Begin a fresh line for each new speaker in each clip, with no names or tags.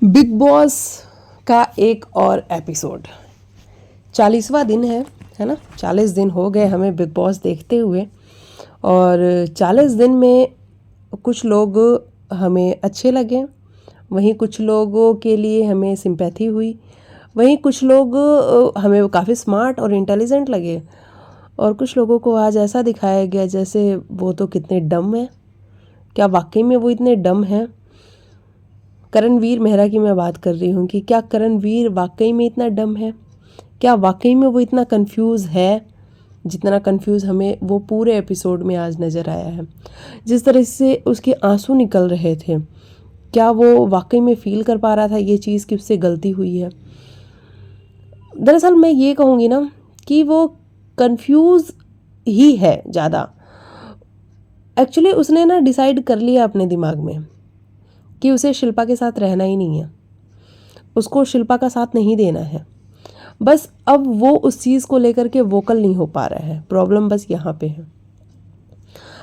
Big boss का एक और एपिसोड 40वां दिन है ना। 40 दिन हो गए हमें बिग बॉस देखते हुए। और 40 दिन में कुछ लोग हमें अच्छे लगे, वहीं कुछ लोगों के लिए हमें सिंपैथी हुई, वहीं कुछ लोग हमें काफ़ी स्मार्ट और इंटेलिजेंट लगे, और कुछ लोगों को आज ऐसा दिखाया गया जैसे वो तो कितने डम हैं। क्या वाकई में वो इतने डम हैं? करणवीर मेहरा की मैं बात कर रही हूँ कि क्या करणवीर वाकई में इतना डम है? क्या वाकई में वो इतना कंफ्यूज है जितना कंफ्यूज हमें वो पूरे एपिसोड में आज नज़र आया है? जिस तरह से उसके आंसू निकल रहे थे, क्या वो वाकई में फील कर पा रहा था ये चीज़ कि उससे गलती हुई है? दरअसल मैं ये कहूँगी ना कि वो कंफ्यूज ही है ज़्यादा। एक्चुअली उसने ना डिसाइड कर लिया अपने दिमाग में कि उसे शिल्पा के साथ रहना ही नहीं है, उसको शिल्पा का साथ नहीं देना है। बस अब वो उस चीज़ को लेकर के वोकल नहीं हो पा रहा है। प्रॉब्लम बस यहाँ पे है।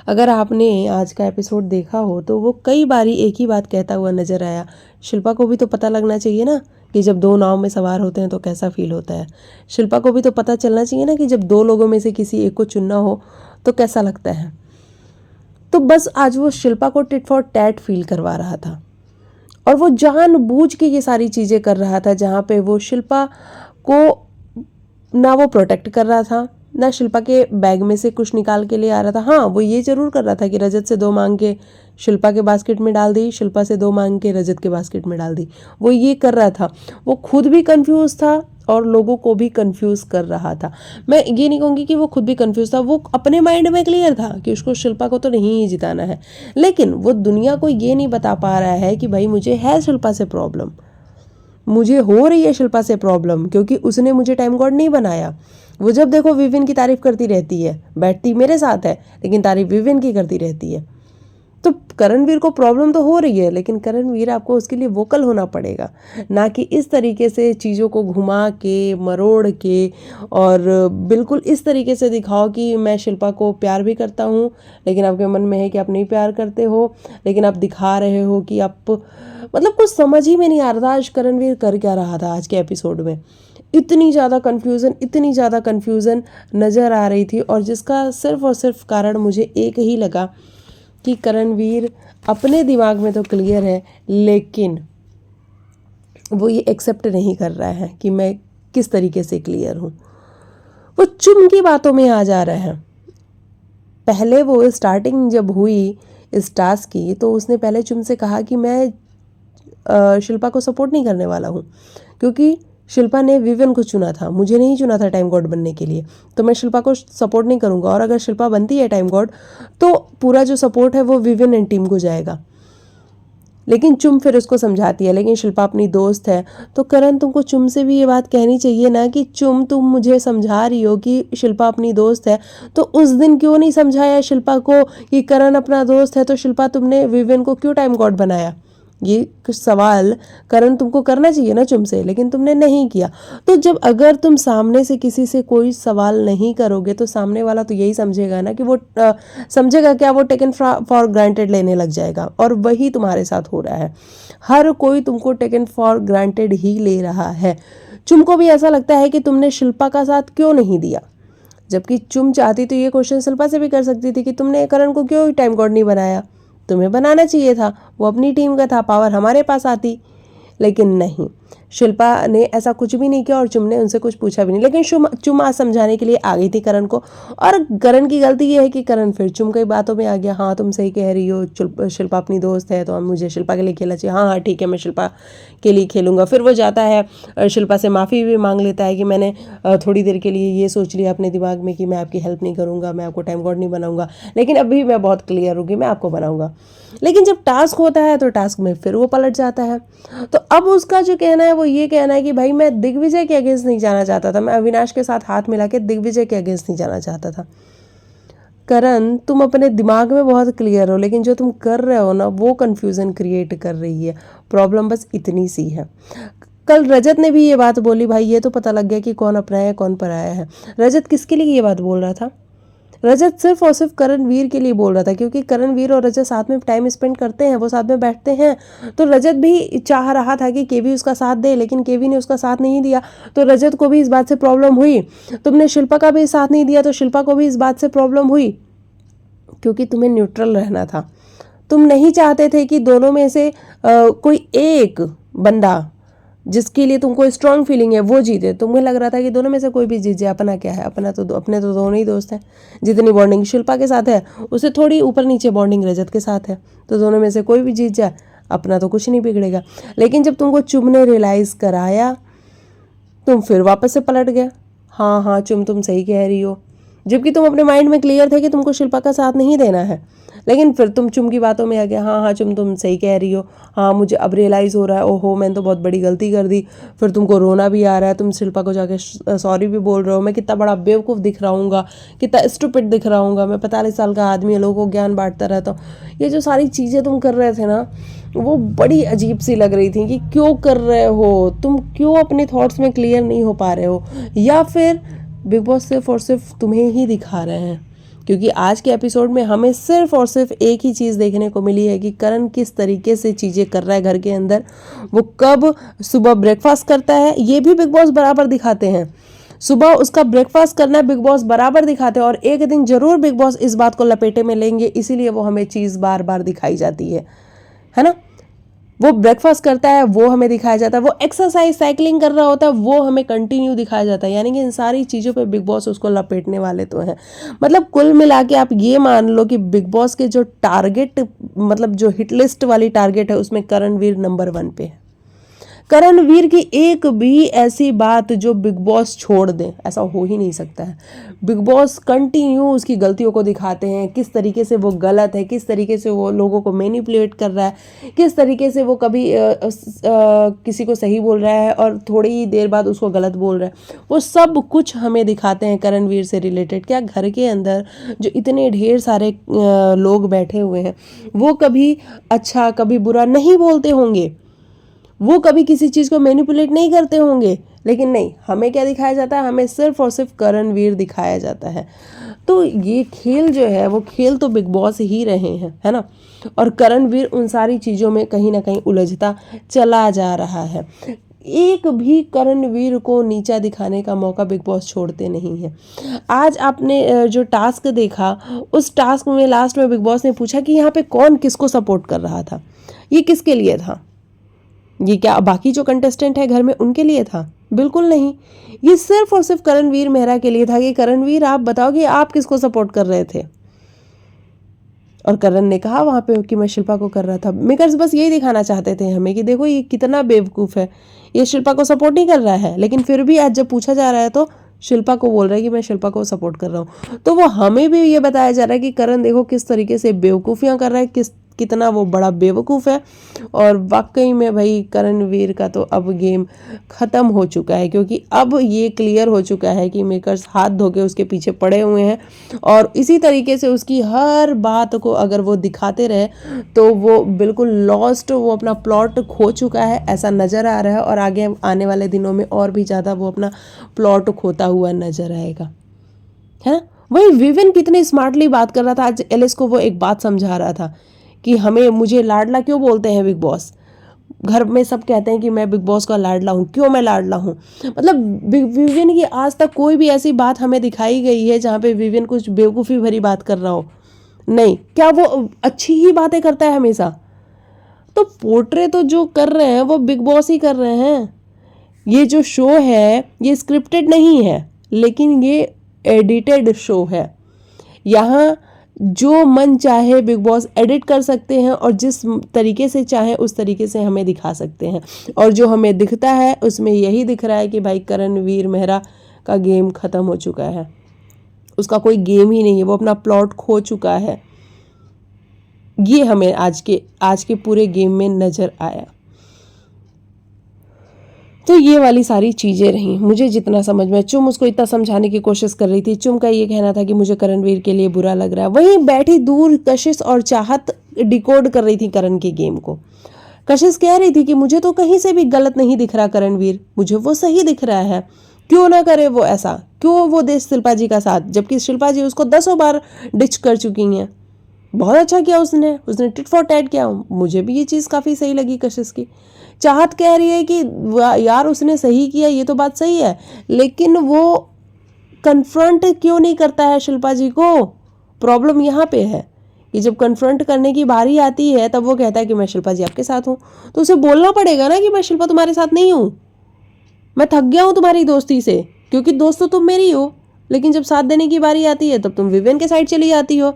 अगर आपने आज का एपिसोड देखा हो तो वो कई बारी एक ही बात कहता हुआ नज़र आया। शिल्पा को भी तो पता लगना चाहिए ना कि जब दो नाव में सवार होते हैं तो कैसा फील होता है। शिल्पा को भी तो पता चलना चाहिए ना कि जब दो लोगों में से किसी एक को चुनना हो तो कैसा लगता है। तो बस आज वो शिल्पा को टिट फॉर टैट फील करवा रहा था, और वो जानबूझ के ये सारी चीज़ें कर रहा था जहाँ पे वो शिल्पा को ना वो प्रोटेक्ट कर रहा था, ना शिल्पा के बैग में से कुछ निकाल के ले आ रहा था। हाँ, वो ये ज़रूर कर रहा था कि रजत से 2 मांग के शिल्पा के बास्केट में डाल दी, शिल्पा से 2 मांग के रजत के बास्केट में डाल दी। वो ये कर रहा था। वो खुद भी कंफ्यूज था और लोगों को भी कंफ्यूज कर रहा था। मैं ये नहीं कहूँगी कि वो खुद भी कंफ्यूज था, वो अपने माइंड में क्लियर था कि उसको शिल्पा को तो नहीं ही जिताना है, लेकिन वो दुनिया को ये नहीं बता पा रहा है कि भाई मुझे है शिल्पा से प्रॉब्लम, मुझे हो रही है शिल्पा से प्रॉब्लम, क्योंकि उसने मुझे टाइम गॉड नहीं बनाया। वो जब देखो विविन की तारीफ करती रहती है, बैठती मेरे साथ है लेकिन तारीफ विविन की करती रहती है। तो करणवीर को प्रॉब्लम तो हो रही है, लेकिन करणवीर आपको उसके लिए वोकल होना पड़ेगा, ना कि इस तरीके से चीज़ों को घुमा के मरोड़ के और बिल्कुल इस तरीके से दिखाओ कि मैं शिल्पा को प्यार भी करता हूँ, लेकिन आपके मन में है कि आप नहीं प्यार करते हो, लेकिन आप दिखा रहे हो कि आप, मतलब कुछ समझ ही में नहीं आ रहा था आज करणवीर कर क्या रहा था। आज के एपिसोड में इतनी ज़्यादा कन्फ्यूज़न नज़र आ रही थी, और जिसका सिर्फ और सिर्फ कारण मुझे एक ही लगा कि करणवीर अपने दिमाग में तो क्लियर है, लेकिन वो ये एक्सेप्ट नहीं कर रहा है कि मैं किस तरीके से क्लियर हूँ। वो चुम की बातों में आ जा रहा है। पहले वो स्टार्टिंग जब हुई इस टास्क की तो उसने पहले चुम से कहा कि मैं शिल्पा को सपोर्ट नहीं करने वाला हूँ, क्योंकि शिल्पा ने विविन को चुना था, मुझे नहीं चुना था टाइम गॉड बनने के लिए, तो मैं शिल्पा को सपोर्ट नहीं करूँगा। और अगर शिल्पा बनती है टाइम गॉड तो पूरा जो सपोर्ट है वो विविन एंड टीम को जाएगा। लेकिन चुम फिर उसको समझाती है, लेकिन शिल्पा अपनी दोस्त है। तो करण तुमको चुम से भी ये बात कहनी चाहिए ना कि चुम तुम मुझे समझा रही हो कि शिल्पा अपनी दोस्त है, तो उस दिन क्यों नहीं समझाया शिल्पा को कि करण अपना दोस्त है, तो शिल्पा तुमने विविन को क्यों टाइम गॉड बनाया? ये कुछ सवाल करण तुमको करना चाहिए ना चुम से, लेकिन तुमने नहीं किया। तो जब अगर तुम सामने से किसी से कोई सवाल नहीं करोगे तो सामने वाला तो यही समझेगा ना कि वो समझेगा क्या, वो टेकन फॉर ग्रांटेड लेने लग जाएगा, और वही तुम्हारे साथ हो रहा है। हर कोई तुमको टेकन फॉर ग्रांटेड ही ले रहा है। चुम को भी ऐसा लगता है कि तुमने शिल्पा का साथ क्यों नहीं दिया, जबकि चुम चाहती तो ये क्वेश्चन शिल्पा से भी कर सकती थी कि तुमने करण को क्यों टाइम गॉड नहीं बनाया, तुम्हें बनाना चाहिए था, वो अपनी टीम का था, पावर हमारे पास आती। लेकिन नहीं, शिल्पा ने ऐसा कुछ भी नहीं किया और चुम ने उनसे कुछ पूछा भी नहीं। लेकिन चुम आज समझाने के लिए आ गई थी करण को, और करण की गलती ये है कि करण फिर चुम की बातों में आ गया। हाँ तुम सही कह रही हो, शिल्पा अपनी दोस्त है तो मुझे शिल्पा के लिए खेलना चाहिए। हाँ हाँ ठीक है, मैं शिल्पा के लिए खेलूँगा। फिर वो जाता है शिल्पा से माफ़ी भी मांग लेता है कि मैंने थोड़ी देर के लिए ये सोच लिया अपने दिमाग में कि मैं आपकी हेल्प नहीं करूँगा, मैं आपको टाइम गॉड नहीं बनाऊँगा, लेकिन अभी मैं बहुत क्लियर हूँ कि मैं आपको बनाऊँगा। लेकिन जब टास्क होता है तो टास्क में फिर वो पलट जाता है। तो अब उसका जो कहना है वो ये कहना है कि भाई मैं दिग्विजय के अगेंस्ट नहीं जाना चाहता था, मैं अविनाश के साथ हाथ मिला के दिग्विजय के अगेंस्ट नहीं जाना चाहता था। करण तुम अपने दिमाग में बहुत क्लियर हो, लेकिन जो तुम कर रहे हो ना वो कन्फ्यूज़न क्रिएट कर रही है। प्रॉब्लम बस इतनी सी है। कल रजत ने भी ये बात बोली, भाई ये तो पता लग गया कि कौन अपना है कौन पराया है। रजत किसके लिए ये बात बोल रहा था? रजत सिर्फ और सिर्फ करणवीर के लिए बोल रहा था, क्योंकि करणवीर और रजत साथ में टाइम स्पेंड करते हैं, वो साथ में बैठते हैं। तो रजत भी चाह रहा था कि केवी उसका साथ दे, लेकिन केवी ने उसका साथ नहीं दिया, तो रजत को भी इस बात से प्रॉब्लम हुई। तुमने शिल्पा का भी साथ नहीं दिया, तो शिल्पा को भी इस बात से प्रॉब्लम हुई, क्योंकि तुम्हें न्यूट्रल रहना था। तुम नहीं चाहते थे कि दोनों में से कोई एक बंदा जिसके लिए तुमको स्ट्रांग फीलिंग है वो जीते। तुम्हें लग रहा था कि दोनों में से कोई भी जीत जाए, अपना क्या है, अपने तो दोनों ही दोस्त हैं। जितनी बॉन्डिंग शिल्पा के साथ है उससे थोड़ी ऊपर नीचे बॉन्डिंग रजत के साथ है, तो दोनों में से कोई भी जीत जाए अपना तो कुछ नहीं बिगड़ेगा। लेकिन जब तुमको चुम ने रियलाइज़ कराया, तुम फिर वापस से पलट गए। हाँ हाँ चुम, तुम सही कह रही हो, जबकि तुम अपने माइंड में क्लियर थे कि तुमको शिल्पा का साथ नहीं देना है। लेकिन फिर तुम चुम की बातों में आ गया। हाँ हाँ चुम, तुम सही कह रही हो, हाँ मुझे अब रियलाइज़ हो रहा है, ओहो मैंने तो बहुत बड़ी गलती कर दी। फिर तुमको रोना भी आ रहा है, तुम शिल्पा को जाके सॉरी भी बोल रहे हो। मैं कितना बड़ा बेवकूफ़ दिख रहा हूँ, कितना स्टूपिड दिख रहा हूँ, मैं 45 साल का आदमी, लोगों को ज्ञान बांटता रहता हूँ। ये जो सारी चीज़ें तुम कर रहे थे ना, वो बड़ी अजीब सी लग रही थी कि क्यों कर रहे हो तुम, क्यों अपने थॉट्स में क्लियर नहीं हो पा रहे हो, या फिर बिग बॉस सिर्फ और सिर्फ तुम्हें ही दिखा रहे हैं। क्योंकि आज के एपिसोड में हमें सिर्फ और सिर्फ एक ही चीज़ देखने को मिली है कि करण किस तरीके से चीज़ें कर रहा है घर के अंदर। वो कब सुबह ब्रेकफास्ट करता है ये भी बिग बॉस बराबर दिखाते हैं, सुबह उसका ब्रेकफास्ट करना बिग बॉस बराबर दिखाते हैं। और एक दिन जरूर बिग बॉस इस बात को लपेटे में लेंगे, इसीलिए वो हमें चीज़ बार बार दिखाई जाती है ना। वो ब्रेकफास्ट करता है वो हमें दिखाया जाता है, वो एक्सरसाइज साइकिलिंग कर रहा होता है वो हमें कंटिन्यू दिखाया जाता है। यानी कि इन सारी चीज़ों पे बिग बॉस उसको लपेटने वाले तो हैं। मतलब कुल मिला के आप ये मान लो कि बिग बॉस के जो टारगेट, मतलब जो हिट लिस्ट वाली टारगेट है, उसमें करणवीर नंबर 1 पे है। करणवीर की एक भी ऐसी बात जो बिग बॉस छोड़ दे, ऐसा हो ही नहीं सकता है। बिग बॉस कंटिन्यू उसकी गलतियों को दिखाते हैं, किस तरीके से वो गलत है, किस तरीके से वो लोगों को मैनिपुलेट कर रहा है, किस तरीके से वो कभी किसी को सही बोल रहा है और थोड़ी ही देर बाद उसको गलत बोल रहा है। वो सब कुछ हमें दिखाते हैं करणवीर से रिलेटेड। क्या घर के अंदर जो इतने ढेर सारे लोग बैठे हुए हैं, वो कभी अच्छा कभी बुरा नहीं बोलते होंगे, वो कभी किसी चीज़ को मैनिपुलेट नहीं करते होंगे, लेकिन नहीं, हमें क्या दिखाया जाता है, हमें सिर्फ और सिर्फ करणवीर दिखाया जाता है। तो ये खेल जो है वो खेल तो बिग बॉस ही रहे हैं, है ना। और करणवीर उन सारी चीज़ों में कहीं ना कहीं उलझता चला जा रहा है। एक भी करणवीर को नीचा दिखाने का मौका बिग बॉस छोड़ते नहीं है। आज आपने जो टास्क देखा, उस टास्क में लास्ट में बिग बॉस ने पूछा कि यहाँ पे कौन किसको सपोर्ट कर रहा था, ये किसके लिए था? ये क्या बाकी जो कंटेस्टेंट है घर में उनके लिए था? बिल्कुल नहीं, ये सिर्फ और सिर्फ करणवीर मेहरा के लिए था कि करणवीर आप बताओ कि आप किसको सपोर्ट कर रहे थे। और करण ने कहा वहाँ पे कि मैं शिल्पा को कर रहा था। मेकर्स बस यही दिखाना चाहते थे हमें कि देखो ये कितना बेवकूफ़ है, ये शिल्पा को सपोर्ट नहीं कर रहा है, लेकिन फिर भी आज जब पूछा जा रहा है तो शिल्पा को बोल रहा है कि मैं शिल्पा को सपोर्ट कर रहा हूँ। तो वो हमें भी ये बताया जा रहा है कि करण देखो किस तरीके से बेवकूफ़ियाँ कर रहा है, कितना वो बड़ा बेवकूफ़ है। और वाकई में भाई करणवीर का तो अब गेम ख़त्म हो चुका है, क्योंकि अब ये क्लियर हो चुका है कि मेकर्स हाथ धो के उसके पीछे पड़े हुए हैं। और इसी तरीके से उसकी हर बात को अगर वो दिखाते रहे तो वो बिल्कुल लॉस्ट, वो अपना प्लॉट खो चुका है ऐसा नज़र आ रहा है। और आगे आने वाले दिनों में और भी ज़्यादा वो अपना प्लॉट खोता हुआ नज़र आएगा, है ना। वही विविन कितने स्मार्टली बात कर रहा था, आज एलिस को वो एक बात समझा रहा था कि मुझे लाडला क्यों बोलते हैं बिग बॉस, घर में सब कहते हैं कि मैं बिग बॉस का लाडला हूँ, क्यों मैं लाडला हूँ। मतलब विविन की आज तक कोई भी ऐसी बात हमें दिखाई गई है जहाँ पे विविन कुछ बेवकूफ़ी भरी बात कर रहा हो? नहीं। क्या वो अच्छी ही बातें करता है हमेशा? तो पोर्ट्रे तो जो कर रहे हैं वो बिग बॉस ही कर रहे हैं। ये जो शो है ये स्क्रिप्टेड नहीं है, लेकिन ये एडिटेड शो है। यहाँ जो मन चाहे बिग बॉस एडिट कर सकते हैं और जिस तरीके से चाहे उस तरीके से हमें दिखा सकते हैं। और जो हमें दिखता है उसमें यही दिख रहा है कि भाई करणवीर मेहरा का गेम ख़त्म हो चुका है, उसका कोई गेम ही नहीं है, वो अपना प्लॉट खो चुका है। ये हमें आज के पूरे गेम में नज़र आया। तो ये वाली सारी चीज़ें रहीं मुझे जितना समझ में। चुम उसको इतना समझाने की कोशिश कर रही थी, चुम का ये कहना था कि मुझे करणवीर के लिए बुरा लग रहा है। वहीं बैठी दूर कशिश और चाहत डिकोड कर रही थी करण के गेम को। कशिश कह रही थी कि मुझे तो कहीं से भी गलत नहीं दिख रहा करणवीर, मुझे वो सही दिख रहा है। क्यों ना करे वो ऐसा, क्यों वो दे शिल्पा जी का साथ, जबकि शिल्पा जी उसको 10 बार डिच कर चुकी हैं। बहुत अच्छा किया उसने टिट फॉर टैट किया। मुझे भी ये चीज़ काफ़ी सही लगी कशिश की। चाहत कह रही है कि यार उसने सही किया, ये तो बात सही है, लेकिन वो कन्फ्रंट क्यों नहीं करता है शिल्पा जी को। प्रॉब्लम यहाँ पे है कि जब कन्फ्रंट करने की बारी आती है तब वो कहता है कि मैं शिल्पा जी आपके साथ हूँ। तो उसे बोलना पड़ेगा ना कि मैं शिल्पा तुम्हारे साथ नहीं हूँ, मैं थक गया हूँ तुम्हारी दोस्ती से, क्योंकि दोस्त तो तुम मेरी हो, लेकिन जब साथ देने की बारी आती है तब तुम विवेन के साइड चली जाती हो।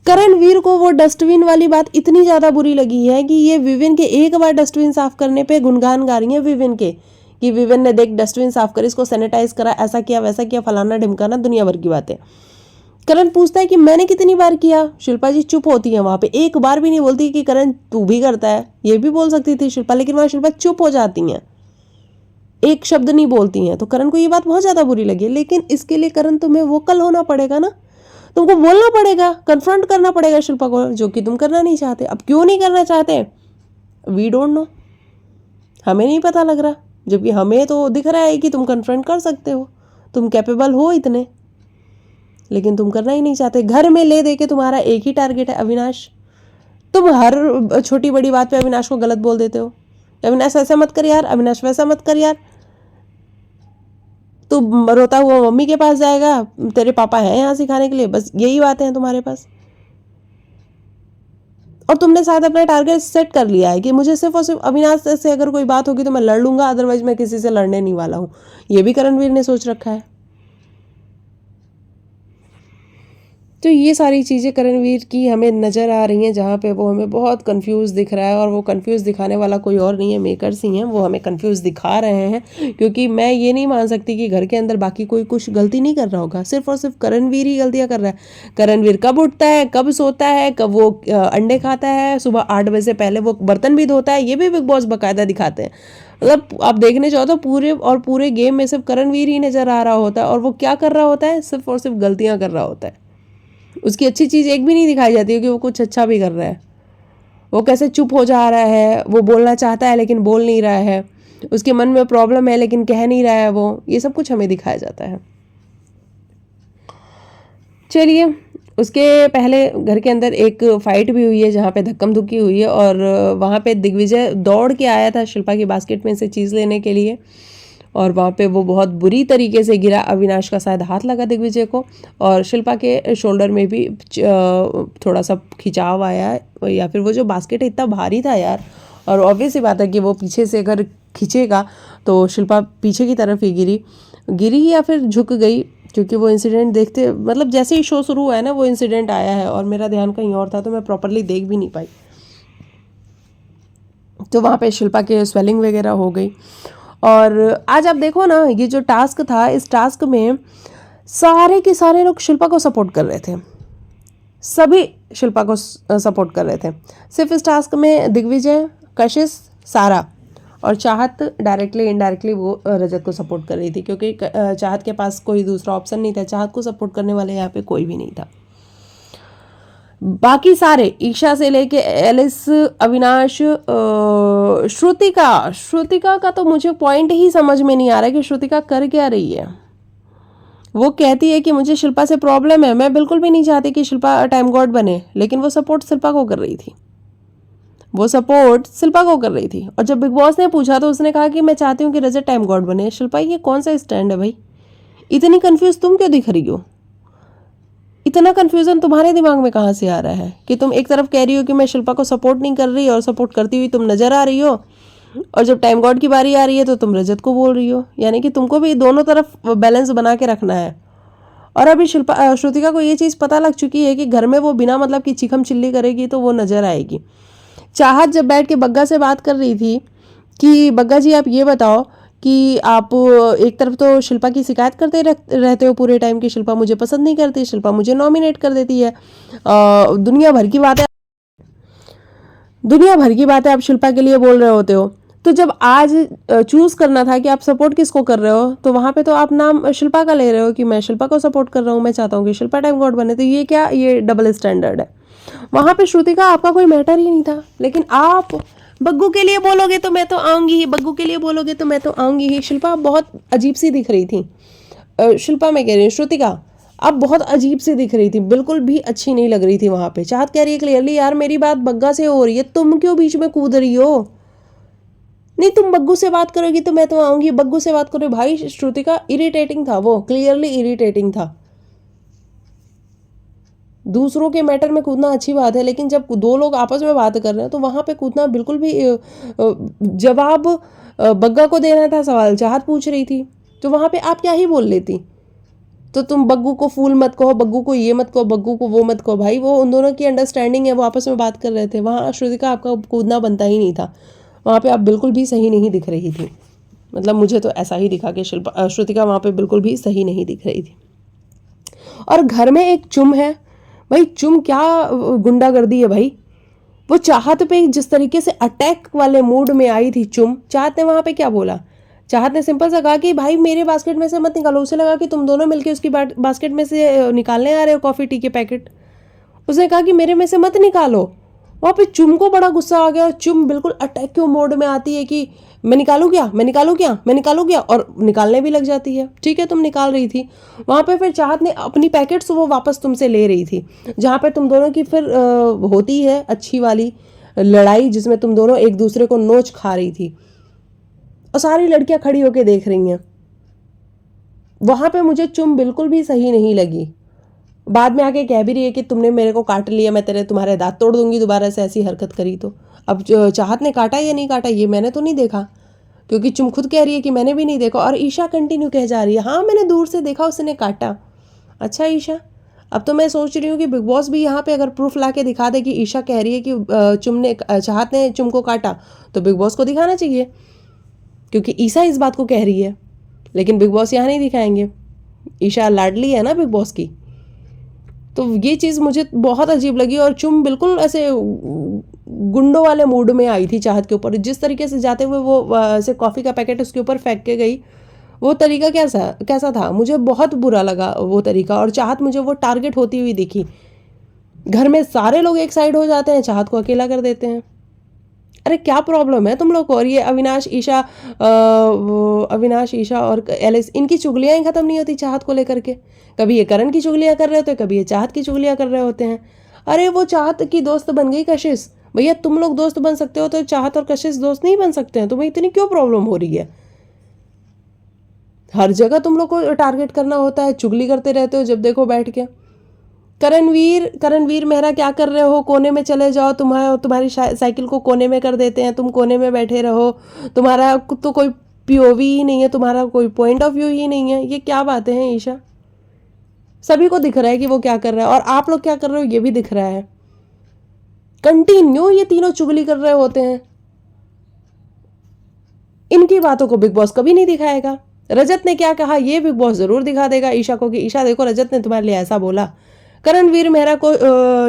करणवीर को वो डस्टबिन वाली बात इतनी ज़्यादा बुरी लगी है कि ये विवेन के एक बार डस्टबिन साफ करने पे गुणगान गा रही है विवेन के, कि विवेन ने देख डस्टबिन साफ कर, इसको सैनिटाइज करा, ऐसा किया वैसा किया, फलाना ढिमकाना, दुनिया भर की बातें। करण पूछता है कि मैंने कितनी बार किया। शिल्पा जी चुप होती है वहां पे, एक बार भी नहीं बोलती कि करण तू भी करता है। ये भी बोल सकती थी शिल्पा, लेकिन वहां शिल्पा चुप हो जाती हैं, एक शब्द नहीं बोलती हैं। तो करण को ये बात बहुत ज़्यादा बुरी लगी, लेकिन इसके लिए करण तुम्हें वोकल होना पड़ेगा ना, तुमको बोलना पड़ेगा, कन्फ्रंट करना पड़ेगा शिल्पा को, जो कि तुम करना नहीं चाहते। अब क्यों नहीं करना चाहते, वी डोंट नो, हमें नहीं पता लग रहा, जबकि हमें तो दिख रहा है कि तुम कन्फ्रंट कर सकते हो, तुम कैपेबल हो इतने, लेकिन तुम करना ही नहीं चाहते। घर में ले दे के तुम्हारा एक ही टारगेट है, अविनाश। तुम हर छोटी बड़ी बात पे अविनाश को गलत बोल देते हो, अविनाश ऐसा मत कर यार, अविनाश वैसा मत कर यार, तू रोता हुआ मम्मी के पास जाएगा, तेरे पापा हैं यहाँ सिखाने के लिए, बस यही बातें हैं तुम्हारे पास। और तुमने शायद अपना टारगेट सेट कर लिया है कि मुझे सिर्फ और सिर्फ अविनाश से अगर कोई बात होगी तो मैं लड़ लूंगा, अदरवाइज मैं किसी से लड़ने नहीं वाला हूँ। ये भी करणवीर ने सोच रखा है। तो ये सारी चीज़ें करणवीर की हमें नज़र आ रही हैं, जहाँ पे वो हमें बहुत कंफ्यूज दिख रहा है, और वो कंफ्यूज दिखाने वाला कोई और नहीं है, मेकर्स ही हैं, वो हमें कंफ्यूज दिखा रहे हैं। क्योंकि मैं ये नहीं मान सकती कि घर के अंदर बाकी कोई कुछ गलती नहीं कर रहा होगा, सिर्फ और सिर्फ करणवीर ही गलतियाँ कर रहा है। करणवीर कब उठता है, कब सोता है, कब वो अंडे खाता है, सुबह 8 बजे से पहले वो बर्तन भी धोता है, ये भी बिग बॉस बाकायदा दिखाते हैं। मतलब आप देखने चाहो तो पूरे गेम में सिर्फ करणवीर ही नज़र आ रहा होता है, और वो क्या कर रहा होता है, सिर्फ और सिर्फ गलतियाँ कर रहा होता है। उसकी अच्छी चीज़ एक भी नहीं दिखाई जाती है कि वो कुछ अच्छा भी कर रहा है। वो कैसे चुप हो जा रहा है, वो बोलना चाहता है लेकिन बोल नहीं रहा है, उसके मन में प्रॉब्लम है लेकिन कह नहीं रहा है वो, ये सब कुछ हमें दिखाया जाता है। चलिए, उसके पहले घर के अंदर एक फाइट भी हुई है जहाँ पे धक्कम धुक्की हुई है, और वहाँ पे दिग्विजय दौड़ के आया था शिल्पा की बास्केट में से चीज़ लेने के लिए, और वहाँ पे वो बहुत बुरी तरीके से गिरा। अविनाश का शायद हाथ लगा दिग्विजय को, और शिल्पा के शोल्डर में भी थोड़ा सा खिंचाव आया, या फिर वो जो बास्केट है इतना भारी था यार, और ऑब्वियस ही बात है कि वो पीछे से अगर खींचेगा तो शिल्पा पीछे की तरफ ही गिरी या फिर झुक गई, क्योंकि वो इंसिडेंट देखते, मतलब जैसे ही शो शुरू हुआ है ना वो इंसिडेंट आया है, और मेरा ध्यान कहीं और था तो मैं प्रॉपरली देख भी नहीं पाई। तो वहाँ पे शिल्पा के स्वेलिंग वगैरह हो गई। और आज आप देखो ना, ये जो टास्क था, इस टास्क में सारे के सारे लोग शिल्पा को सपोर्ट कर रहे थे, सभी शिल्पा को सपोर्ट कर रहे थे। सिर्फ इस टास्क में दिग्विजय, कशिश, सारा और चाहत डायरेक्टली इनडायरेक्टली वो रजत को सपोर्ट कर रही थी, क्योंकि चाहत के पास कोई दूसरा ऑप्शन नहीं था, चाहत को सपोर्ट करने वाले यहाँ पे कोई भी नहीं था। बाकी सारे, ईशा से लेके एलिस, अविनाश, श्रुतिका का तो मुझे पॉइंट ही समझ में नहीं आ रहा है कि श्रुतिका कर क्या रही है। वो कहती है कि मुझे शिल्पा से प्रॉब्लम है, मैं बिल्कुल भी नहीं चाहती कि शिल्पा टाइम गॉड बने, लेकिन वो सपोर्ट शिल्पा को कर रही थी, और जब बिग बॉस ने पूछा तो उसने कहा कि मैं चाहती हूँ कि रजत टाइम गॉड बने। शिल्पा, ये कौन सा स्टैंड है भाई, इतनी कंफ्यूज तुम क्यों दिख रही हो? इतना कन्फ्यूज़न तुम्हारे दिमाग में कहाँ से आ रहा है कि तुम एक तरफ कह रही हो कि मैं शिल्पा को सपोर्ट नहीं कर रही, और सपोर्ट करती हुई तुम नज़र आ रही हो, और जब टाइम गॉड की बारी आ रही है तो तुम रजत को बोल रही हो। यानी कि तुमको भी दोनों तरफ बैलेंस बना के रखना है। और अभी श्रुतिका को ये चीज़ पता लग चुकी है कि घर में वो बिना मतलब की चिकम चिल्ली करेगी तो वो नज़र आएगी। चाहत जब बैठ के बग्गा से बात कर रही थी कि बग्गा जी आप ये बताओ कि आप एक तरफ तो शिल्पा की शिकायत करते रहते हो पूरे टाइम कि शिल्पा मुझे पसंद नहीं करती, शिल्पा मुझे नॉमिनेट कर देती है, दुनिया भर की बातें आप शिल्पा के लिए बोल रहे होते हो। तो जब आज चूज़ करना था कि आप सपोर्ट किसको कर रहे हो, तो वहाँ पे तो आप नाम शिल्पा का ले रहे हो कि मैं शिल्पा को सपोर्ट कर रहा हूँ, मैं चाहता हूँ कि शिल्पा टाइम गॉड बने। तो ये क्या, ये डबल स्टैंडर्ड है। वहाँ पे श्रुतिका आपका कोई मैटर ही नहीं था, लेकिन आप बग्गू के लिए बोलोगे तो मैं तो आऊंगी ही, बग्गू के लिए बोलोगे तो मैं तो आऊंगी ही। शिल्पा बहुत अजीब सी दिख रही थी। शिल्पा मैं कह रही हूँ, श्रुतिका अब बहुत अजीब सी दिख रही थी, बिल्कुल भी अच्छी नहीं लग रही थी वहां पे। चाहत कह रही है क्लियरली, यार मेरी बात बग्गा से हो रही है, तुम क्यों बीच में कूद रही हो? नहीं तुम बग्गू से बात करोगी तो मैं तो आऊंगी, बग्गू से बात करो भाई। श्रुतिका इरिटेटिंग था, वो क्लियरली इरिटेटिंग था। दूसरों के मैटर में कूदना अच्छी बात है, लेकिन जब दो लोग आपस में बात कर रहे हैं तो वहां पे कूदना बिल्कुल भी जवाब बग्गा को देना था, सवाल चाहत पूछ रही थी, तो वहां पे आप क्या ही बोल लेती। तो तुम बग्गू को फूल मत कहो, बग्गू को ये मत कहो, बग्गू को वो मत कहो। भाई वो उन दोनों की अंडरस्टैंडिंग है, वो आपस में बात कर रहे थे। वहाँ श्रुतिका आपका कूदना बनता ही नहीं था, वहाँ पे आप बिल्कुल भी सही नहीं दिख रही थी। मतलब मुझे तो ऐसा ही दिखा कि श्रुतिका वहाँ पे बिल्कुल भी सही नहीं दिख रही थी। और घर में एक चुम है भाई, चुम क्या गुंडागर्दी है भाई। वो चाहत पे जिस तरीके से अटैक वाले मूड में आई थी चुम, चाहत ने वहाँ पे क्या बोला? चाहत ने सिंपल सा कहा कि भाई मेरे बास्केट में से मत निकालो। उसे लगा कि तुम दोनों मिलके उसकी बास्केट में से निकालने आ रहे हो कॉफ़ी टी के पैकेट। उसने कहा कि मेरे में से मत निकालो। वहाँ पे चुम को बड़ा गुस्सा आ गया और चुम बिल्कुल अटैक के मोड में आती है कि मैं निकालूँ क्या, मैं निकालूँ क्या, मैं निकालूँ क्या, और निकालने भी लग जाती है। ठीक है तुम निकाल रही थी, वहाँ पे फिर चाहत ने अपनी पैकेट्स वो वापस तुमसे ले रही थी, जहाँ पे तुम दोनों की फिर होती है अच्छी वाली लड़ाई, जिसमें तुम दोनों एक दूसरे को नोच खा रही थी और सारी लड़कियां खड़ी होकर देख रही हैं। वहां पे मुझे चुम बिल्कुल भी सही नहीं लगी। बाद में आके कह भी रही है कि तुमने मेरे को काट लिया, मैं तुम्हारे दांत तोड़ दूंगी दोबारा से ऐसी हरकत करी तो। अब चाहत ने काटा या नहीं काटा ये मैंने तो नहीं देखा, क्योंकि चुम खुद कह रही है कि मैंने भी नहीं देखा, और ईशा कंटिन्यू कह जा रही है हाँ मैंने दूर से देखा उसने काटा। अच्छा ईशा, अब तो मैं सोच रही हूँ कि बिग बॉस भी यहाँ पे अगर प्रूफ ला के दिखा दे कि ईशा कह रही है कि चाहत ने चुम को काटा, तो बिग बॉस को दिखाना चाहिए, क्योंकि ईशा इस बात को कह रही है। लेकिन बिग बॉस यहाँ नहीं दिखाएंगे, ईशा लाडली है ना बिग बॉस की। तो ये चीज़ मुझे बहुत अजीब लगी। और चुम बिल्कुल ऐसे गुंडों वाले मूड में आई थी चाहत के ऊपर, जिस तरीके से जाते हुए वो ऐसे कॉफ़ी का पैकेट उसके ऊपर फेंक के गई, वो तरीका कैसा था, मुझे बहुत बुरा लगा वो तरीका। और चाहत मुझे वो टारगेट होती हुई दिखी। घर में सारे लोग एक साइड हो जाते हैं, चाहत को अकेला कर देते हैं। अरे क्या प्रॉब्लम है तुम लोग को? और ये अविनाश ईशा और एलिस, इनकी चुगलियाँ ही ख़त्म नहीं होती चाहत को लेकर के। कभी ये करण की चुगलियाँ कर रहे होते हैं, कभी ये चाहत की चुगलियाँ कर रहे होते हैं। अरे वो चाहत की दोस्त बन गई कशिश, भैया तुम लोग दोस्त बन सकते हो तो चाहत और कशिश दोस्त नहीं बन सकते हैं? तुम्हें इतनी क्यों प्रॉब्लम हो रही है? हर जगह तुम लोग को टारगेट करना होता है, चुगली करते रहते हो जब देखो बैठ के। करणवीर मेहरा क्या कर रहे हो? कोने में चले जाओ, तुम्हारी साइकिल को कोने में कर देते हैं, तुम कोने में बैठे रहो। तुम्हारा तो कोई पीओवी ही नहीं है, तुम्हारा कोई पॉइंट ऑफ व्यू ही नहीं है। ये क्या बातें हैं ईशा? सभी को दिख रहा है कि वो क्या कर रहा है, और आप लोग क्या कर रहे हो ये भी दिख रहा है। कंटिन्यू ये तीनों चुगली कर रहे होते हैं। इनकी बातों को बिग बॉस कभी नहीं दिखाएगा। रजत ने क्या कहा ये बिग बॉस जरूर दिखा देगा ईशा को, कि ईशा देखो रजत ने तुम्हारे लिए ऐसा बोला। करणवीर मेहरा को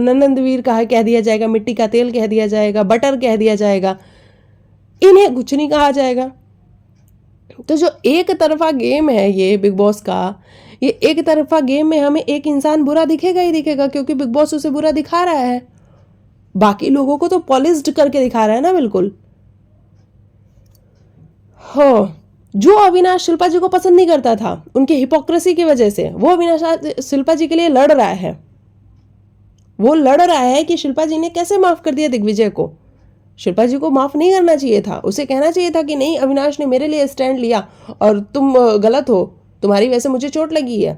नंदनवीर कह दिया जाएगा, मिट्टी का तेल कह दिया जाएगा, बटर कह दिया जाएगा, इन्हें कुछ नहीं कहा जाएगा। तो जो एक तरफा गेम है ये बिग बॉस का, ये एक तरफा गेम में हमें एक इंसान बुरा दिखेगा ही दिखेगा, क्योंकि बिग बॉस उसे बुरा दिखा रहा है। बाकी लोगों को तो पॉलिश्ड करके दिखा रहा है ना बिल्कुल। हो जो अविनाश शिल्पा जी को पसंद नहीं करता था उनकी हिपोक्रेसी की वजह से, वो अविनाश शिल्पा जी के लिए लड़ रहा है। वो लड़ रहा है कि शिल्पा जी ने कैसे माफ कर दिया दिग्विजय को। शिल्पा जी को माफ नहीं करना चाहिए था, उसे कहना चाहिए था कि नहीं अविनाश ने मेरे लिए स्टैंड लिया और तुम गलत हो, तुम्हारी वजह से मुझे चोट लगी है।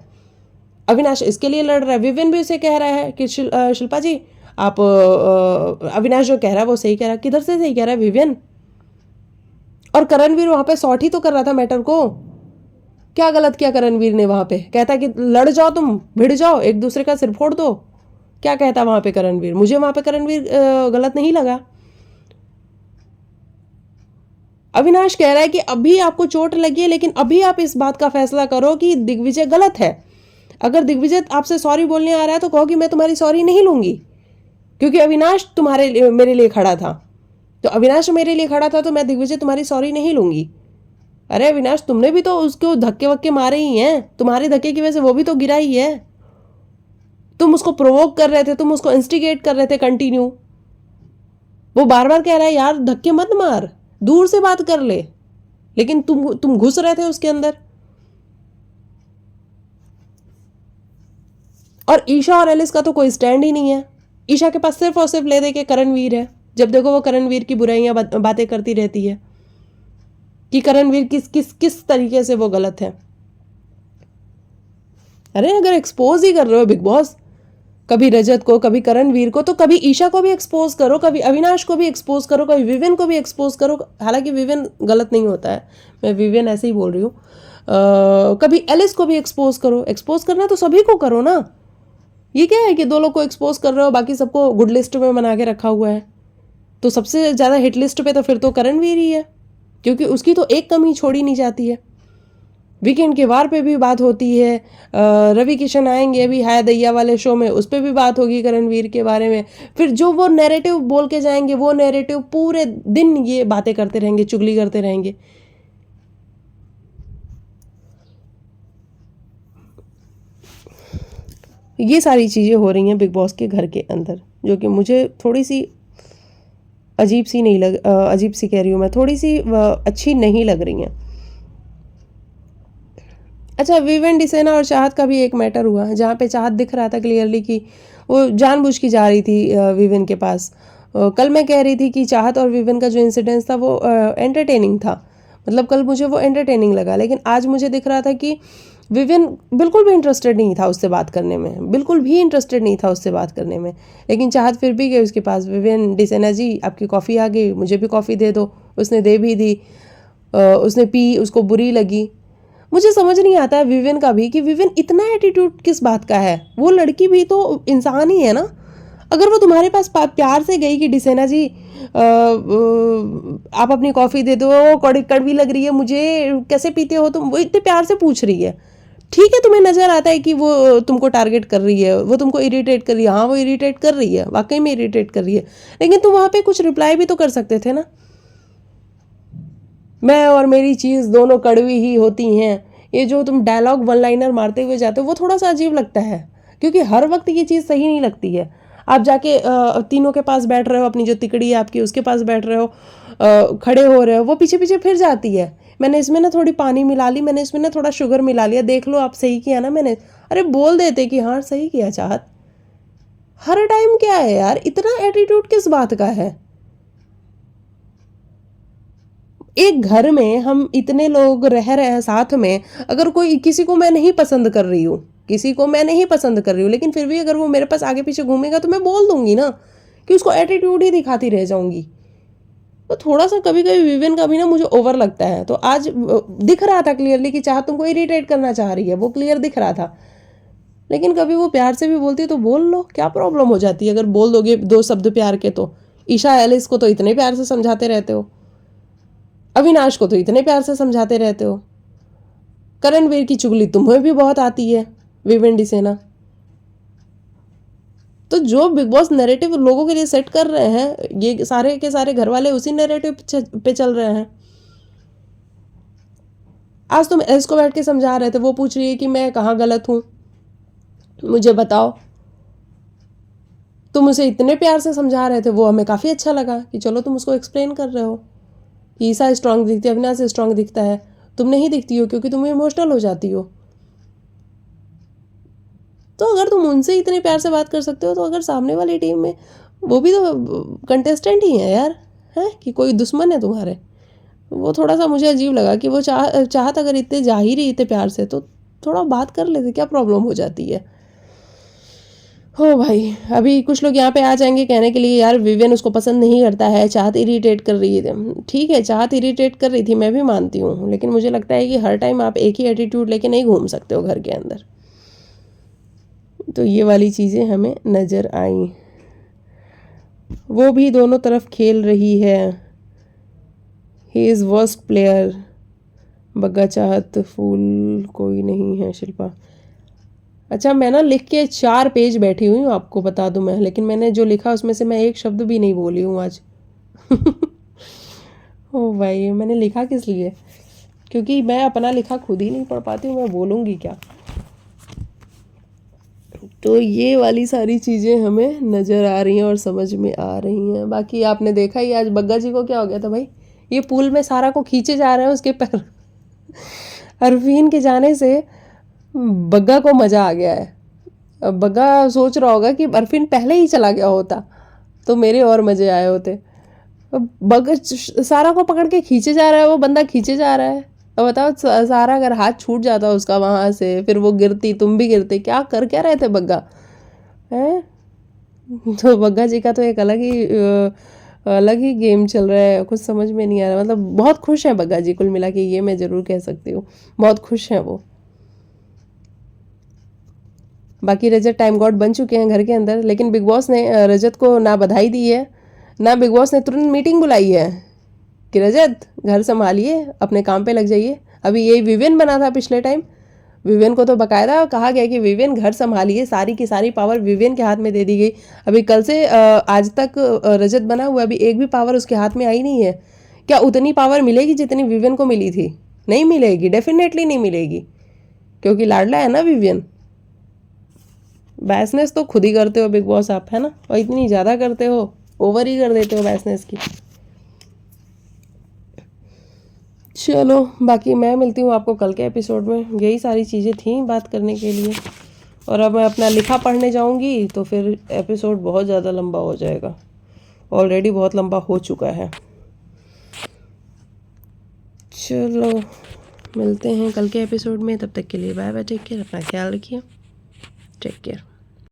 अविनाश इसके लिए लड़ रहा है। विविन भी उसे कह रहा है कि शिल्पा जी आप अविनाश जो कह रहा है वो सही कह रहा है। किधर से सही कह रहा है विविन? और करणवीर वहां पे सॉर्ट ही तो कर रहा था मैटर को। क्या गलत किया करणवीर ने वहां पे? कहता कि लड़ जाओ, तुम भिड़ जाओ, एक दूसरे का सिर फोड़ दो। क्या कहता वहां पे करणवीर? मुझे वहां पे करणवीर गलत नहीं लगा। अविनाश कह रहा है कि अभी आपको चोट लगी है, लेकिन अभी आप इस बात का फैसला करो कि दिग्विजय गलत है। अगर दिग्विजय आपसे सॉरी बोलने आ रहा है तो कहो कि मैं तुम्हारी सॉरी नहीं लूंगी, क्योंकि अविनाश मेरे लिए खड़ा था। तो अविनाश मेरे लिए खड़ा था तो मैं दिग्विजय तुम्हारी सॉरी नहीं लूंगी। अरे अविनाश तुमने भी तो उसको धक्के वक्के मारे ही हैं, तुम्हारे धक्के की वजह से वो भी तो गिरा ही है। तुम उसको प्रोवोक कर रहे थे, तुम उसको इंस्टिगेट कर रहे थे कंटिन्यू। वो बार बार कह रहा है यार धक्के मत मार, दूर से बात कर ले, लेकिन तुम घुस रहे थे उसके अंदर। और ईशा और एलिस का तो कोई स्टैंड ही नहीं है। ईशा के पास सिर्फ और सिर्फ ले दे के करणवीर है। जब देखो वो करणवीर की बुराइयां बातें करती रहती है कि करणवीर किस किस किस तरीके से वो गलत है। अरे अगर एक्सपोज ही कर रहे हो बिग बॉस, कभी रजत को, कभी करणवीर को, तो कभी ईशा को भी एक्सपोज करो, कभी अविनाश को भी एक्सपोज करो, कभी विविन को भी एक्सपोज करो। हालांकि विविन गलत नहीं होता है, मैं विविन ऐसे ही बोल रही हूँ। कभी एलिस को भी एक्सपोज करो। एक्सपोज करना तो सभी को करो ना। ये क्या है कि दो लोग को एक्सपोज कर रहे हो, बाकी सबको गुड लिस्ट में बना के रखा हुआ है। तो सबसे ज़्यादा हिट लिस्ट पे तो फिर तो करणवीर ही है, क्योंकि उसकी तो एक कमी छोड़ी नहीं जाती है। वीकेंड के वार पे भी बात होती है, रवि किशन आएंगे अभी हाय दैया वाले शो में, उस पर भी बात होगी करणवीर के बारे में। फिर जो वो नैरेटिव बोल के जाएंगे, वो नैरेटिव पूरे दिन ये बातें करते रहेंगे, चुगली करते रहेंगे। ये सारी चीज़ें हो रही हैं बिग बॉस के घर के अंदर, जो कि मुझे थोड़ी सी अजीब सी नहीं अजीब सी कह रही हूँ मैं, थोड़ी सी अच्छी नहीं लग रही हैं। अच्छा, विवेन डिसेना और चाहत का भी एक मैटर हुआ, जहाँ पे चाहत दिख रहा था क्लियरली कि वो जानबूझ की जा रही थी विवेन के पास। कल मैं कह रही थी कि चाहत और विवेन का जो इंसिडेंस था वो एंटरटेनिंग था, मतलब कल मुझे वो एंटरटेनिंग लगा। लेकिन आज मुझे दिख रहा था कि विवेन बिल्कुल भी इंटरेस्टेड नहीं था उससे बात करने में, बिल्कुल भी इंटरेस्टेड नहीं था उससे बात करने में। लेकिन चाहत फिर भी गई उसके पास, विवेन डिसेना जी आपकी कॉफ़ी आ गई, मुझे भी कॉफ़ी दे दो। उसने दे भी दी, उसने पी, उसको बुरी लगी। मुझे समझ नहीं आता है विवेन का भी कि विवेन इतना एटीट्यूड किस बात का है। वो लड़की भी तो इंसान ही है ना। अगर वो तुम्हारे पास प्यार से गई कि डिसेना जी आप अपनी कॉफ़ी दे दो, कड़वी लग रही है मुझे, कैसे पीते हो तुम, वो इतने प्यार से पूछ रही है। ठीक है, तुम्हें नज़र आता है कि वो तुमको टारगेट कर रही है, वो तुमको इरिटेट कर रही है। हाँ, वो इरिटेट कर रही है, वाकई में इरिटेट कर रही है, लेकिन तुम वहाँ पे कुछ रिप्लाई भी तो कर सकते थे ना। मैं और मेरी चीज़ दोनों कड़वी ही होती हैं, ये जो तुम डायलॉग वन लाइनर मारते हुए जाते हो वो थोड़ा सा अजीब लगता है, क्योंकि हर वक्त ये चीज़ सही नहीं लगती है। आप जाके तीनों के पास बैठ रहे हो, अपनी जो तिकड़ी है आपकी उसके पास बैठ रहे हो, खड़े हो रहे हो, वो पीछे पीछे फिर जाती है। मैंने इसमें ना थोड़ी पानी मिला ली, मैंने इसमें ना थोड़ा शुगर मिला लिया, देख लो आप सही किया ना मैंने। अरे बोल देते कि हाँ सही किया चाहत। हर टाइम क्या है यार, इतना एटीट्यूड किस बात का है। एक घर में हम इतने लोग रह रहे हैं साथ में, अगर कोई किसी को मैं नहीं पसंद कर रही हूँ, किसी को मैं नहीं पसंद कर रही हूँ, लेकिन फिर भी अगर वो मेरे पास आगे पीछे घूमेगा तो मैं बोल दूंगी ना, कि उसको एटीट्यूड ही दिखाती रह जाऊंगी। तो थोड़ा सा कभी कभी विवेन का भी ना मुझे ओवर लगता है। तो आज दिख रहा था क्लियरली कि चाह तुमको इरिटेट करना चाह रही है, वो क्लियर दिख रहा था। लेकिन कभी वो प्यार से भी बोलती है तो बोल लो, क्या प्रॉब्लम हो जाती है अगर बोल दोगे दो शब्द प्यार के। तो ईशा एलिस को तो इतने प्यार से समझाते रहते हो, अविनाश को तो इतने प्यार से समझाते रहते हो, करणवीर की चुगली तुम्हें भी बहुत आती है, विवेन डिसेना। तो जो बिग बॉस नैरेटिव लोगों के लिए सेट कर रहे हैं, ये सारे के सारे घर वाले उसी नैरेटिव पे चल रहे हैं। आज तुम एस को बैठ के समझा रहे थे, वो पूछ रही है कि मैं कहाँ गलत हूँ, मुझे बताओ। तुम उसे इतने प्यार से समझा रहे थे, वो हमें काफ़ी अच्छा लगा कि चलो तुम उसको एक्सप्लेन कर रहे हो कि ईसा स्ट्रांग दिखती है, अविनाश स्ट्रांग दिखता है, तुम नहीं दिखती हो क्योंकि तुम इमोशनल हो जाती हो। तो अगर तुम उनसे इतने प्यार से बात कर सकते हो, तो अगर सामने वाली टीम में वो भी तो कंटेस्टेंट ही है यार, है कि कोई दुश्मन है तुम्हारे। वो थोड़ा सा मुझे अजीब लगा कि वो चाहत अगर इतने जा ही रही इतने प्यार से, तो थोड़ा बात कर लेते, क्या प्रॉब्लम हो जाती है। हो भाई, अभी कुछ लोग यहाँ पे आ जाएंगे कहने के लिए यार विवेन उसको पसंद नहीं करता है, चाहत इरिटेट कर रही है। ठीक है, चाहत इरिटेट कर रही थी, मैं भी मानती हूँ, लेकिन मुझे लगता है कि हर टाइम आप एक ही एटीट्यूड लेके नहीं घूम सकते हो घर के अंदर। तो ये वाली चीज़ें हमें नज़र आई। वो भी दोनों तरफ खेल रही है। He is worst player. Bagga चाहत फूल कोई नहीं है। शिल्पा, अच्छा मैं ना लिख के 4 पेज बैठी हुई हूँ, आपको बता दूँ मैं, लेकिन मैंने जो लिखा उसमें से मैं एक शब्द भी नहीं बोली हूँ आज। ओ भाई, मैंने लिखा किस लिए, क्योंकि मैं अपना लिखा खुद ही नहीं पढ़ पाती हूँ, मैं बोलूँगी क्या। तो ये वाली सारी चीज़ें हमें नज़र आ रही हैं और समझ में आ रही हैं। बाकी आपने देखा ही आज बग्गा जी को क्या हो गया था भाई, ये पूल में सारा को खींचे जा रहे हैं उसके पैर। अरफीन के जाने से बग्गा को मज़ा आ गया है। अब बग्गा सोच रहा होगा कि अरफीन पहले ही चला गया होता तो मेरे और मज़े आए होते। अब बग्गा सारा को पकड़ के खींचे जा रहा है, वो बंदा खींचे जा रहा है। अब बताओ सारा अगर हाथ छूट जाता उसका वहाँ से, फिर वो गिरती, तुम भी गिरते, क्या रहे थे बग्गा हैं। तो बग्गा जी का तो एक अलग ही गेम चल रहा है, कुछ समझ में नहीं आ रहा। मतलब बहुत खुश हैं बग्गा जी, कुल मिला के ये मैं ज़रूर कह सकती हूँ, बहुत खुश हैं वो। बाकी रजत टाइम गॉड बन चुके हैं घर के अंदर, लेकिन बिग बॉस ने रजत को ना बधाई दी है, ना बिग बॉस ने तुरंत मीटिंग बुलाई है कि रजत घर संभालिए, अपने काम पे लग जाइए। अभी यही विवियन बना था पिछले टाइम, विवियन को तो बकायदा कहा गया कि विवियन घर संभालिए, सारी की सारी पावर विवियन के हाथ में दे दी गई। अभी कल से आज तक रजत बना हुआ, अभी एक भी पावर उसके हाथ में आई नहीं है। क्या उतनी पावर मिलेगी जितनी विवियन को मिली थी? नहीं मिलेगी, डेफिनेटली नहीं मिलेगी, क्योंकि लाडला है ना विवियन। बैसनेस तो खुद ही करते हो बिग बॉस आप, है ना, और इतनी ज़्यादा करते हो, ओवर ही कर देते हो बैसनेस की। चलो बाकी मैं मिलती हूँ आपको कल के एपिसोड में। यही सारी चीज़ें थी बात करने के लिए, और अब मैं अपना लिखा पढ़ने जाऊँगी तो फिर एपिसोड बहुत ज़्यादा लंबा हो जाएगा, ऑलरेडी बहुत लंबा हो चुका है। चलो मिलते हैं कल के एपिसोड में, तब तक के लिए बाय बाय, टेक केयर, अपना ख्याल रखिए, टेक केयर।